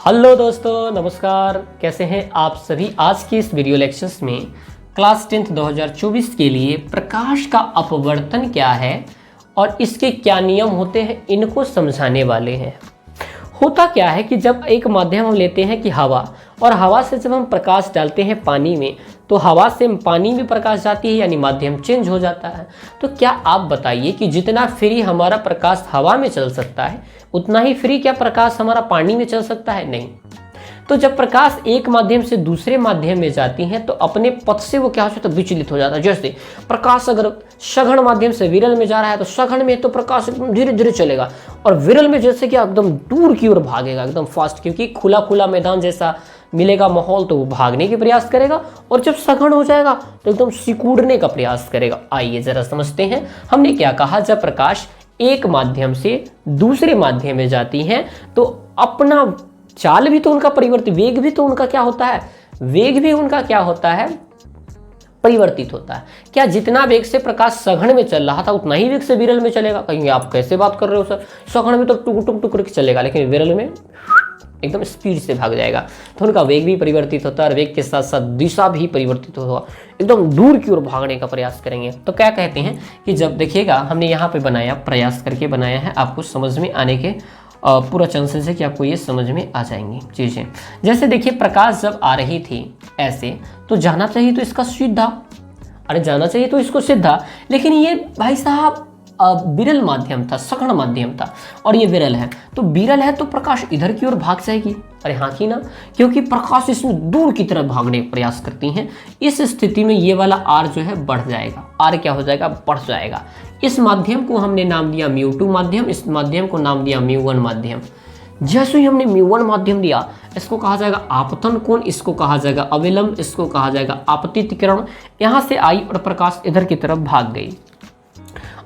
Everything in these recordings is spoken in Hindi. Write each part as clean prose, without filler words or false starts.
हेलो दोस्तों, नमस्कार। कैसे हैं आप सभी। आज की इस वीडियो लेक्चर्स में क्लास 10th 2024 के लिए प्रकाश का अपवर्तन क्या है और इसके क्या नियम होते हैं, इनको समझाने वाले हैं। होता क्या है कि जब एक माध्यम हम लेते हैं कि हवा, और हवा से जब हम प्रकाश डालते हैं पानी में, तो हवा से पानी में प्रकाश जाती है, यानी माध्यम चेंज हो जाता है। तो क्या आप बताइए कि जितना फ्री हमारा प्रकाश हवा में चल सकता है, उतना ही फ्री क्या प्रकाश हमारा पानी में चल सकता है? नहीं। तो जब प्रकाश एक माध्यम से दूसरे माध्यम में जाती है तो अपने पथ से वो क्या हो जाता है, विचलित हो जाता है। जैसे प्रकाश अगर सघन माध्यम से विरल में जा रहा है तो सघन में तो प्रकाश एकदम धीरे धीरे चलेगा, और विरल में जैसे कि एकदम दूर की ओर भागेगा, एकदम फास्ट, क्योंकि खुला खुला मैदान जैसा मिलेगा माहौल तो वो भागने के प्रयास करेगा, और जब सघन हो जाएगा तो एकदम सिकुड़ने का प्रयास करेगा। आइए जरा समझते हैं हमने क्या कहा। जब प्रकाश एक माध्यम से दूसरे माध्यम में जाती है तो अपना चाल भी तो उनका परिवर्तित, वेग भी तो उनका क्या होता है, वेग भी उनका क्या होता है, परिवर्तित होता है। क्या जितना वेग से प्रकाश सघन में चल रहा था उतना ही वेग से विरल में चलेगा? कहेंगे आप कैसे बात कर रहे हो सर, सघन में तो टुक टुक टुक चलेगा, लेकिन विरल में एकदम स्पीड से भाग जाएगा। तो उनका वेग भी परिवर्तित होता है और वेग के साथ साथ दिशा भी परिवर्तित होगा, एकदम दूर की ओर भागने का प्रयास करेंगे। तो क्या कहते हैं कि जब देखिएगा, हमने यहाँ पे बनाया, प्रयास करके बनाया है, आपको समझ में आने के पूरा चांसेस है कि आपको ये समझ में आ जाएंगी चीज़ें। जैसे देखिए, प्रकाश जब आ रही थी ऐसे, तो जाना चाहिए तो इसका सीधा, अरे जाना चाहिए तो इसको सीधा, लेकिन ये भाई साहब विरल माध्यम था, सघन माध्यम था, और ये विरल है। तो विरल है तो प्रकाश इधर की ओर भाग जाएगी। अरे हाँ कि ना, क्योंकि प्रकाश इसमें दूर की तरफ भागने का प्रयास करती हैं। इस स्थिति में ये वाला आर जो है बढ़ जाएगा, आर क्या हो जाएगा, बढ़ जाएगा। इस माध्यम को हमने नाम दिया μ2 माध्यम, इस माध्यम को नाम दिया μ1 माध्यम। जैसे ही हमने μ1 माध्यम दिया, इसको कहा जाएगा आपतन कोण, इसको कहा जाएगा अविलंब, इसको कहा जाएगा आपतित किरण। यहाँ से आई और प्रकाश इधर की तरफ भाग गई।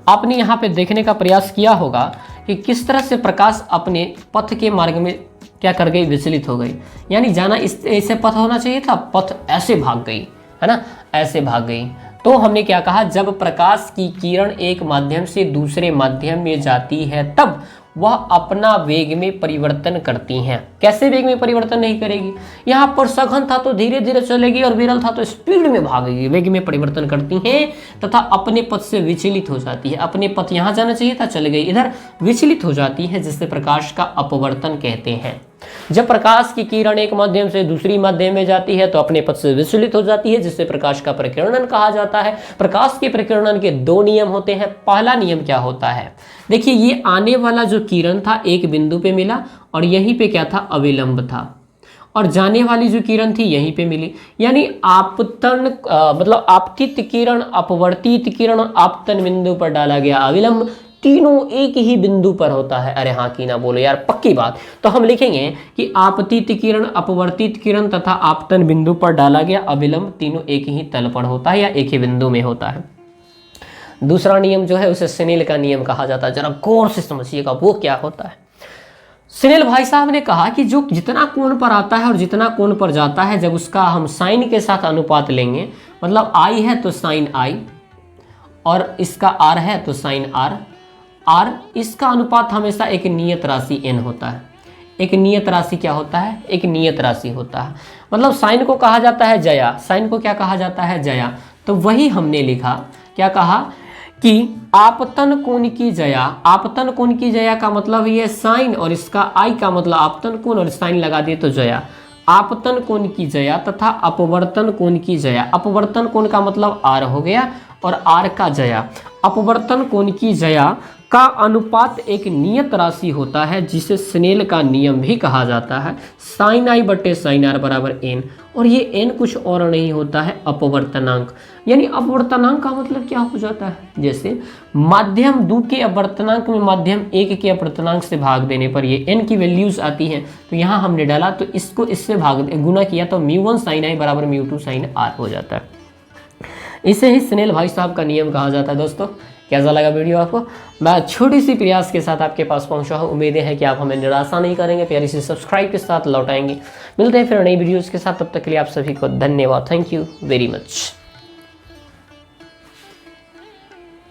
आपने यहाँ पे देखने का प्रयास किया होगा कि किस तरह से प्रकाश अपने पथ के मार्ग में क्या कर गई, विचलित हो गई। यानी जाना इस ऐसे पथ होना चाहिए था, पथ ऐसे भाग गई, है ना, ऐसे भाग गई। तो हमने क्या कहा, जब प्रकाश की किरण एक माध्यम से दूसरे माध्यम में जाती है तब वह अपना वेग में परिवर्तन करती हैं। कैसे वेग में परिवर्तन नहीं करेगी? यहाँ पर सघन था तो धीरे धीरे चलेगी, और विरल था तो स्पीड में भागेगी। वेग में परिवर्तन करती हैं तथा अपने पथ से विचलित हो जाती है। अपने पथ यहाँ जाना चाहिए था, चले गई इधर, विचलित हो जाती है, जिससे प्रकाश का अपवर्तन कहते हैं। जब प्रकाश की किरण एक माध्यम से दूसरी माध्यम में जाती है तो अपने पथ से विचलित हो जाती है, जिससे प्रकाश का प्रकीर्णन कहा जाता है। प्रकाश के प्रकीर्णन के दो नियम होते हैं। पहला नियम क्या होता है, देखिए, ये आने वाला जो किरण था एक बिंदु पे मिला, और यहीं पे क्या था, अविलंब था, और जाने वाली जो किरण थी यहीं पे मिली। यानी आपतन मतलब आपतित किरण, अपवर्तित किरण और आपतन बिंदु पर डाला गया अविलंब, तीनों एक ही बिंदु पर होता है। अरे हाँ कि ना बोलो यार, पक्की बात। तो हम लिखेंगे कि आपतित किरण, अपवर्तित किरण तथा आपतन बिंदु पर डाला गया अविलंब, तीनों एक ही तल पर होता है या एक ही बिंदु में होता है। दूसरा नियम जो है उसे स्नेल का नियम कहा जाता है। जरा गौर से समझिएगा वो क्या होता है। स्नेल भाई साहब ने कहा कि जो जितना कोण पर आता है और जितना कोण पर जाता है, जब उसका हम साइन के साथ अनुपात लेंगे, मतलब आई है तो साइन आई, और इसका आर है तो साइन आर, आर इसका अनुपात हमेशा एक नियत राशि n होता है। एक नियत राशि क्या होता है, एक नियत राशि होता है। मतलब साइन को कहा जाता है जया, साइन को क्या कहा जाता है, जया। तो वही हमने लिखा, क्या कहा कि आपतन कोण की जया। आपतन कोण की जया का मतलब ये साइन, और इसका आई का मतलब आपतन कोण, और साइन लगा दिए तो जया। आपतन कोण की जया तथा अपवर्तन कोण की जया। अपवर्तन कोण का मतलब आर हो गया, और आर का जया। अपवर्तन कोण की जया का अनुपात एक नियत राशि होता है, जिसे स्नेल का नियम भी कहा जाता है। साइन आई बटे साइन आर बराबर एन, और ये एन कुछ और नहीं होता है, अपवर्तनांक। यानी अपवर्तनांक का मतलब क्या हो जाता है, जैसे माध्यम 2 के अपवर्तनांक में माध्यम 1 के अपवर्तनांक से भाग देने पर ये एन की वैल्यूज आती हैं। तो यहाँ हमने डाला, तो इसको इससे गुना किया तो μ1 साइन आई बराबर μ2 साइन आर हो जाता है। इसे ही स्नेल भाई साहब का नियम कहा जाता है। दोस्तों, कैसा लगा वीडियो आपको? मैं छोटी सी प्रयास के साथ आपके पास पहुंचा हूं। उम्मीदें हैं कि आप हमें निराशा नहीं करेंगे, प्यारी सी सब्सक्राइब के साथ लौटाएंगे। मिलते हैं फिर नई वीडियोस के साथ, तब तक के लिए आप सभी को धन्यवाद। Thank you very much.